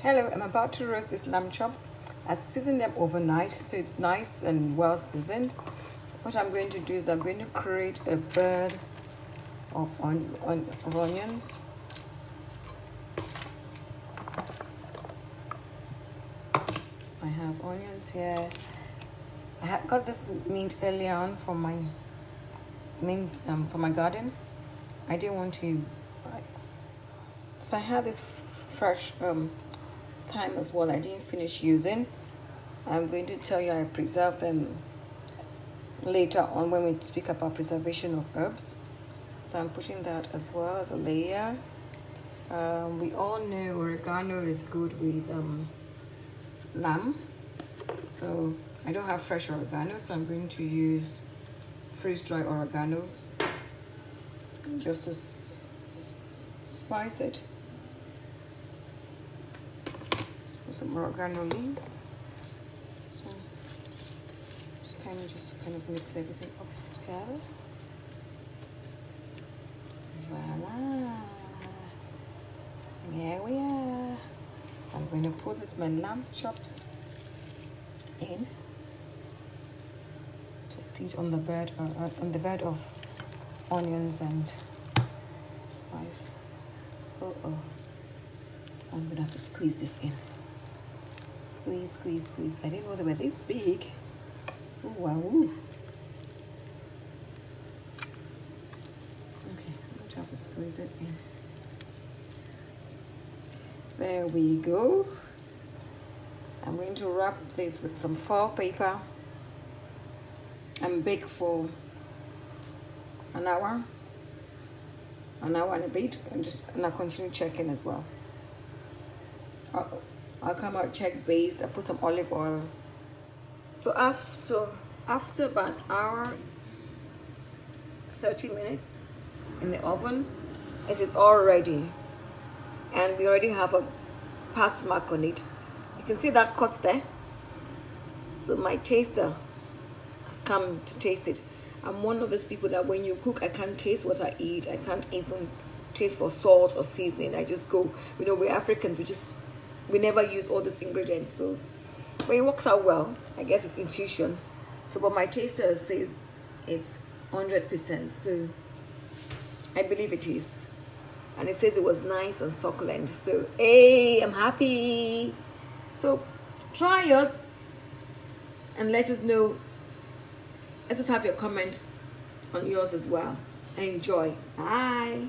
Hello, I'm about to roast these lamb chops. I've seasoned them overnight so it's nice and well seasoned. What I'm going to do is I'm going to create a bed of onions. I have onions here. I got this mint earlier on from my from my garden. I didn't want to, so I have this fresh thyme as well. I didn't finish using. I'm going to tell you I preserve them later on when we speak about preservation of herbs. So I'm putting that as well as a layer. We all know oregano is good with lamb. So I don't have fresh oregano, so I'm going to use freeze-dried oreganos just to spice it. Let's put some oregano leaves. So just kind of mix everything up together. Voila! Here we are. So I'm going to put this my lamb chops in. Just sit on the bed of onions and spice. I'm gonna have to squeeze this in. Squeeze. I didn't know they were this big. Oh wow. Okay, I'm going to have to squeeze it in. There we go. I'm going to wrap this with some foil paper and bake for an hour and a bit, and I'll continue checking as well. I'll come out, check base, I put some olive oil. So after about an hour 30 minutes in the oven, it is all ready, and we already have a pass mark on it. You can see that cut there. So my taster has come to taste it. I'm one of those people that when you cook, I can't taste what I eat. I can't even taste for salt or seasoning. I just go, we're Africans, we never use all those ingredients. So when it works out well, I guess it's intuition. So but my taster says it's 100%, so I believe it is. And it says it was nice and succulent. So hey, I'm happy. So try yours and let us know. Let us have your comment on yours as well. Enjoy. Bye.